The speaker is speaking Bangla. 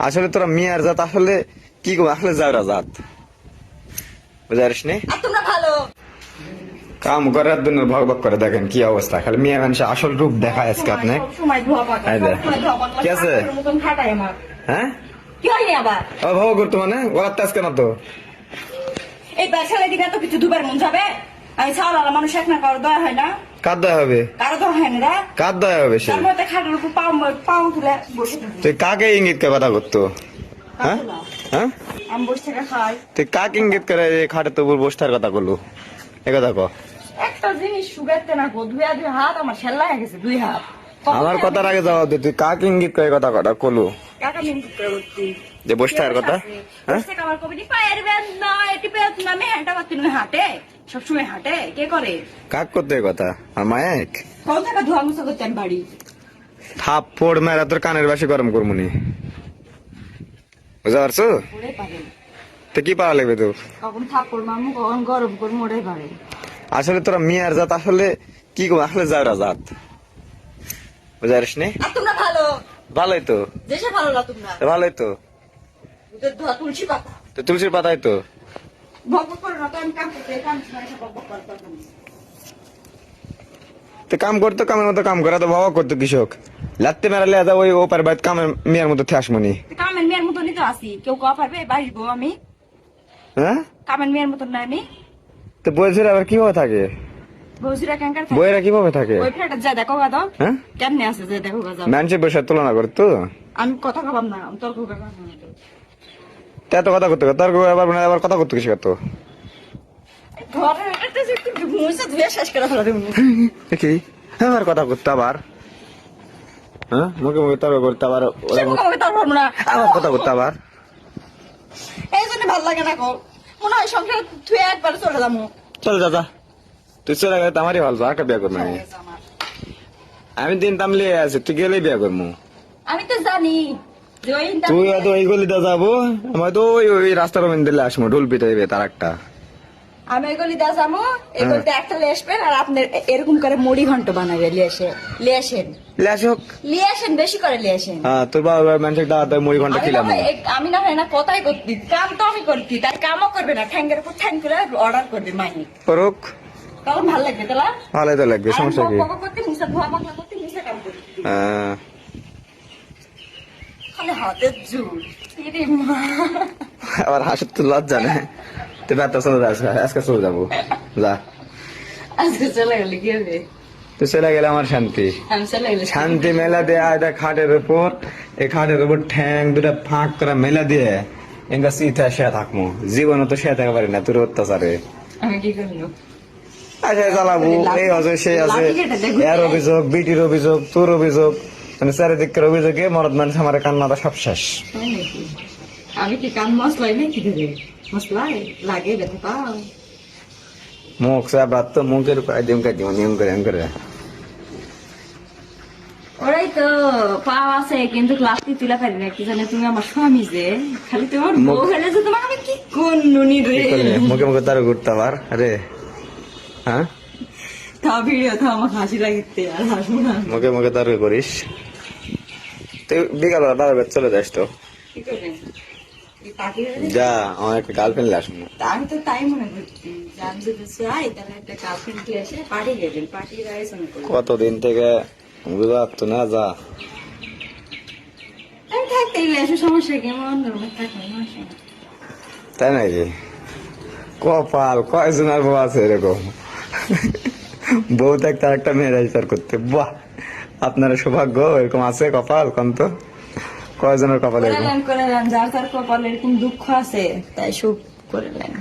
আসলে তোরা মিয়ার জাত আসলে কি গো আসলে যাওরা জাত বুঝারিস নি তোমরা ভালো কাম করার জন্য ভগ ভগ করে দেখেন কি অবস্থা খালি মিয়া মানুষের আসল রূপ দেখায় আজকে আপনি সময় ধোয়া পাকা এই দেখ। কি আছে? মতন খাটায় আমার হ্যাঁ কি হয়নি আবার ও ভগ করতো মানে ওরা তেজ কেন তো এই ব্যবসার দিকে এত কিছু দুবার মন যাবে আমি ছাওয়ালা মানুষ এক না কারো দয়া হয় না কার দয়া হবে কারো দয়া হয় না রে কার দয়া হবে সে তার মধ্যে খাটের উপর পাও তুলে বসে থাকি তুই কাকে ইঙ্গিত করে কথা করতো হ্যাঁ হ্যাঁ আমি বসে থেকে খাই তুই কাকে ইঙ্গিত করে এই খাটের তো উপর বসতার কথা করলু এ কথা ক একটা জিনিস শুকাইতে না গো ধুয়া দুই হাত আমার সেল্লা হয়ে গেছে দুই হাত আমার কথার আগে জবাব দে তুই কাকে ইঙ্গিত করে কথা কটা কলু কাকা মিনিট করে বলছি যে বসতার কথা হ্যাঁ বসে আমার কবি পায়ের বেদনা এটি বেদনা আমি হ্যান্ডা করতে হাঁটে সবসময় হাঁটে কে করে কাক করতে এ কথা আর মায়েক কোন জায়গা ধোয়া মুছা করতে আমি বাড়ি থাপ্পড় মেরা তোর কানের বাসি গরম করমুনি বুঝতে পারছো ওরে পারে তো কি পাওয়া লাগবে তো কখন থাপ্পড় মামু কখন গরম করে মোড়ে পারে আসলে তোরা মিয়ার জাত আসলে কি গো আসলে যাওরা জাত বুঝারিস নি আর তোমরা ভালো ভালোই তো দেশে ভালো না তোমরা ভালোই তো দুধের ধোয়া তুলসী পাতা তো তুলসীর পাতাই তো ভগবত করে না তো আমি কাম করতে কাম সময় এসে ভগবত করতে তো কাম করতো কামের মতো কাম করা তো বাবা করতো কৃষক লাত্তে মেরালে যা ওই ওপার বাইত কামের মিয়ার মতো ঠেসমনি কামের মেয়ের মতনই তো আছি কেউ কয়া পারবে বাড়ির বউ আমি হ্যাঁ কামের মেয়ের মতন না আমি তো বলছিল আবার কিভাবে থাকে বউজিরা ক্যাঙ্কার বইয়েরা কিভাবে থাকে ওই ফ্ল্যাটে যা দেখো গা দাও হ্যাঁ কেমনে আছে যে দেখো গা যাও মানুষের বসে তুলনা করতো আমি কথা খাবাম না আমি তর্ক করবো না। তা তো কথা করতে তার আবার কথা করতো কিছু করতো ঘরের একটা যে একটু মুছে ধুয়ে শেষ করে ফেলা দেবো কি আমার কথা করতো আবার হ্যাঁ মুখে মুখে তর্ক করতে আবার ওরা আমাকে তার পারবো না আমার কথা করতে আবার এই জন্য ভালো লাগে না গো মনে হয় সংসার ধুয়ে একবার চলে যাবো চল দাদা তুই চলে গেলে তো আমারই ভালো আঁকা বিয়া করবো আমি দিন তামলে আছি তুই গেলেই বিয়া করবো আমি তো জানি যে ওই তুই হয়তো ওই গলিতে যাবো আমার তো ওই রাস্তার ওখানে দিলে আসবো ঢোল পিতে তার একটা আমি এগুলি দা যাবো এগুলিতে একটা লেসবেন আর আপনার এরকম করে মুড়ি ঘন্ট বানাবে লিয়েছেন লিয়েছেন বেশি করে লিয়েছেন হ্যাঁ তোর বাবা মানুষের দাদা মুড়ি ঘন্টা খিলাম আমি না হয় না কথাই করতি কাম তো আমি করতি তার কামও করবে না ঠ্যাঙ্গের উপর ঠ্যাং করে অর্ডার করবে মাইনি করুক তখন ভালো লাগবে তাহলে ভালোই তো লাগবে সমস্যা কি করতে মুসা ধোয়া মাখা করতে মুসা কাম করতি হ্যাঁ, খালি হাতের জোর ইরে মা। আবার হাসির তো লজ্জা না তুই ব্যথা চলে যাস আজকে চলে যাবো যা আজকে চলে গেলে কি হবে তুই চলে গেলে আমার শান্তি আমি চলে গেলে শান্তি মেলা দিয়ে আয়দা খাটের উপর এই খাটের উপর ঠ্যাং দুটা ফাঁক করে মেলা দিয়ে এঙ্গা সিথা সে থাকবো জীবনে তো সে থাকতে পারি না তোর অত্যাচারে আমি কি করবো আচ্ছা চালাবো এই আছে সেই আছে এর অভিযোগ বিটির অভিযোগ তোর অভিযোগ মানে চারিদিকের অভিযোগে মরদ মানুষ আমার কান্নাটা সব শেষ তাই নাকি? আমি কি কান মশলাই নাকি ধরে মশলাই লাগে ব্যথা পাও মুখ সাবাত তো মুখের উপর কাটিম নিয়ম করে ওরাই তো পাও আছে কিন্তু ক্লাসটি তুলে পারি না কি জানে তুমি আমার স্বামী যে খালি তোমার বউ হলে যে তোমার আমি কি কোন নুনি রে কি করলে? মুখে মুখে তার ঘুরতে আবার আরে হ্যাঁ তা ভিডিও তো আমার হাসি লাগিতে আর হাসবো না মুখে মুখে তার করিস তুই বিকাল বেলা চলে যাস তো কি করবেন এই পার্টি যা আমার একটা গার্লফ্রেন্ড আসবো আমি তো তাই মনে করছি যে আমি যদি চাই তাহলে একটা গার্লফ্রেন্ড এসে পার্টি দেবেন পার্টির আয়োজন করবেন কতদিন থেকে বুঝতে না যা আমি থাকতে গেলে এসে সমস্যা কেমন থাকবে সমস্যা নেই। তাই নাকি কপাল কয়জন আর বউ আছে এরকম বউ থাকতে একটা মেয়ে রেজিস্টার করতে বাহ আপনার সৌভাগ্য এরকম আছে কপাল কম তো কয়জনের কপাল এরকম করে নেন যার যার কপালে এরকম দুঃখ আছে তাই সুখ করে নেন